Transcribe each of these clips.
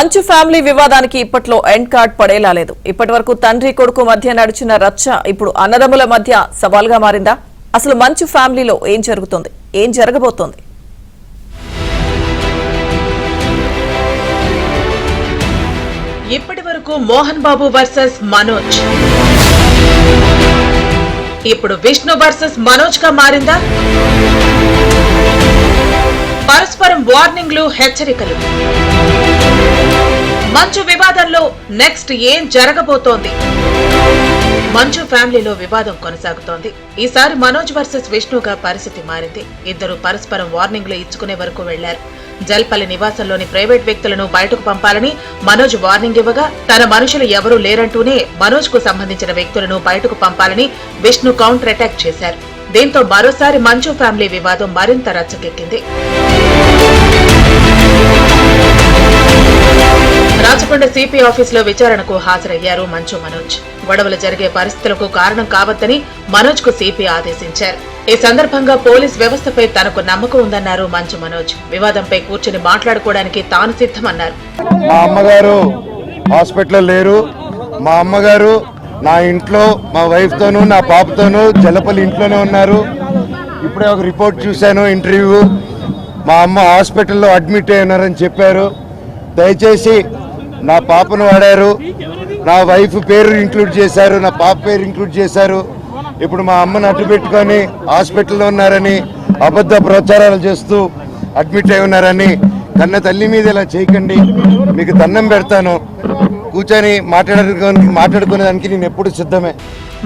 మంచు ఫ్యామిలీ వివాదానికి ఇప్పట్లో ఎండ్ కార్డ్ పడేలా లేదు. ఇప్పటివరకు తండ్రి కొడుకు మధ్య నడిచిన రచ్చ ఇప్పుడు అన్నదమ్ముల మధ్య సవాల్గా మారిందా? అసలు మంచు ఫ్యామిలీలో ఏం జరుగుతోంది, ఏం జరగబోతోంది? ఇప్పటివరకు మోహన్ బాబు వర్సెస్ మనోజ్, ఇప్పుడు విష్ణు వర్సెస్ మనోజ్ గా మారిందా? పరస్పరం వార్నింగ్లు, హెచ్చరికలు. మంచు వివాదంలో నెక్స్ట్ ఏం జరగబోతోంది? మంచు ఫ్యామిలీలో వివాదం కొనసాగుతోంది. ఈసారి మనోజ్ వర్సెస్ విష్ణుగా పరిస్థితి మారింది. ఇద్దరు పరస్పరం వార్నింగ్లు ఇచ్చుకునే వరకు వెళ్లారు. జల్పల్లి నివాసంలోని ప్రైవేట్ వ్యక్తులను బయటకు పంపాలని మనోజ్ వార్నింగ్ ఇవ్వగా, తన మనుషులు ఎవరూ లేరంటూనే మనోజ్ కు సంబంధించిన వ్యక్తులను బయటకు పంపాలని విష్ణు కౌంటర్ అటాక్ చేశారు. దీంతో మరోసారి మంచు ఫ్యామిలీ వివాదం మరింత రచ్చకెక్కింది. రాచకొండ సిపి ఆఫీసులో విచారణకు హాజరయ్యారు మంచు మనోజ్. గొడవలు జరిగే పరిస్థితులకు కారణం కావద్దని మనోజ్ కు సిపి ఆదేశించారు. ఈ సందర్భంగా పోలీస్ వ్యవస్థపై తనకు నమ్మకం ఉందన్నారు మంచు మనోజ్. వివాదంపై కూర్చుని మాట్లాడుకోవడానికి తాను సిద్ధమన్నారు. మా అమ్మగారు హాస్పిటల్లో లేరు. మా అమ్మగారు నా ఇంట్లో మా వైఫ్ తోనూ నా పాపతోనూ జలపల్లి ఇంట్లోనే ఉన్నారు. ఇప్పుడే ఒక రిపోర్ట్ చూశాను, ఇంటర్వ్యూ. మా అమ్మ హాస్పిటల్లో అడ్మిట్ అయి ఉన్నారని చెప్పారు. దయచేసి నా పాపను వాడారు, నా వైఫ్ పేరు ఇంక్లూడ్ చేశారు, నా పాప పేరు ఇంక్లూడ్ చేశారు. ఇప్పుడు మా అమ్మను అడ్డు పెట్టుకొని హాస్పిటల్లో ఉన్నారని అబద్ధ ప్రచారాలు చేస్తూ అడ్మిట్ అయి ఉన్నారని కన్న తల్లి మీద ఇలా చేయకండి, మీకు దండం పెడతాను. కూర్చొని మాట్లాడుకునేదానికి నేను ఎప్పుడు సిద్ధమే.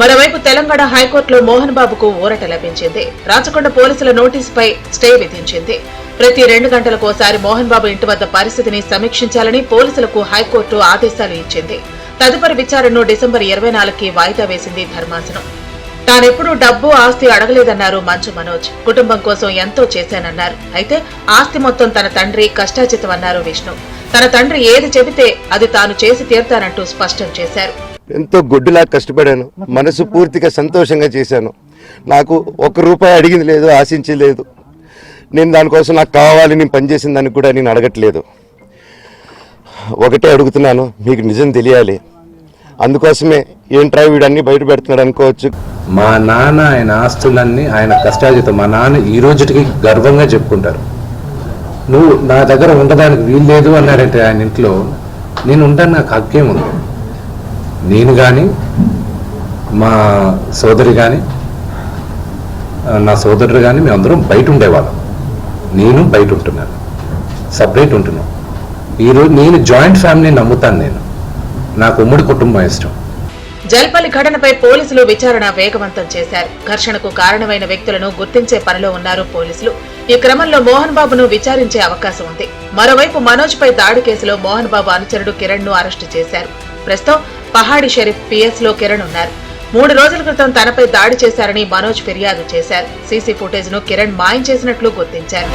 మరోవైపు తెలంగాణ హైకోర్టులో మోహన్ బాబుకు ఊరట లభించింది. రాచకొండ పోలీసుల నోటీసుపై స్టే విధించింది. ప్రతి 2 గంటలకోసారి మోహన్ బాబు ఇంటి వద్ద పరిస్థితిని సమీక్షించాలని పోలీసులకు హైకోర్టు ఆదేశాలు ఇచ్చింది. తదుపరి విచారణను డిసెంబర్ 24కి వాయిదా వేసింది ధర్మాసనం. తానెప్పుడూ డబ్బు, ఆస్తి అడగలేదన్నారు మంచు మనోజ్. కుటుంబం కోసం ఎంతో చేశానన్నారు. అయితే ఆస్తి మొత్తం తన తండ్రి కష్టార్జితమన్నారు విష్ణు. తన తండ్రి ఏది చెబితే అది తాను చేసి తీరుతానంటూ స్పష్టం చేశారు. ఎంతో గొడ్డులా కష్టపడాను, మనసు పూర్తిగా సంతోషంగా చేశాను. నాకు 1 రూపాయి అడిగింది లేదు, ఆశించలేదు. నేను దానికోసం నాకు కావాలి, నేను పనిచేసిన దానికి కూడా నేను అడగట్లేదు. ఒకటే అడుగుతున్నాను, మీకు నిజం తెలియాలి. అందుకోసమే ఏంట్రా వీడన్నీ బయట పెడుతున్నాడు అనుకోవచ్చు. మా నాన్న ఆయన ఆస్తులన్నీ ఆయన కష్టార్జితం. మా నాన్న ఈ రోజుకి గర్వంగా చెప్పుకుంటారు. నువ్వు నా దగ్గర ఉండడానికి వీలు లేదు అన్నాడంటే ఆయన ఇంట్లో, నేను ఉంటాను, నాకు హక్కేం ఉంది. నేను కానీ మా సోదరి కానీ నా సోదరుడు కానీ మేమందరం బయట ఉండేవాళ్ళం. నేను బయట ఉంటున్నాను, సపరేట్ ఉంటున్నాను. ఈరోజు నేను జాయింట్ ఫ్యామిలీని నమ్ముతాను. నాకు ఉమ్మడి కుటుంబం ఇష్టం. జల్పల్లి ఘటనపై పోలీసులు విచారణ వేగవంతం చేశారు. ఘర్షణకు కారణమైన వ్యక్తులను గుర్తించే పనిలో ఉన్నారు పోలీసులు. ఈ క్రమంలో మోహన్ బాబును విచారించే అవకాశం ఉంది. మరోవైపు మనోజ్ పై దాడి కేసులో మోహన్ బాబు అనుచరుడు కిరణ్ ను అరెస్టు చేశారు. ప్రస్తుతం పహాడి షరీఫ్ పిఎస్ లో కిరణ్ ఉన్నారు. 3 రోజుల క్రితం తనపై దాడి చేశారని మనోజ్ ఫిర్యాదు చేశారు. సీసీ ఫుటేజ్ ను కిరణ్ మాయం చేసినట్లు గుర్తించారు.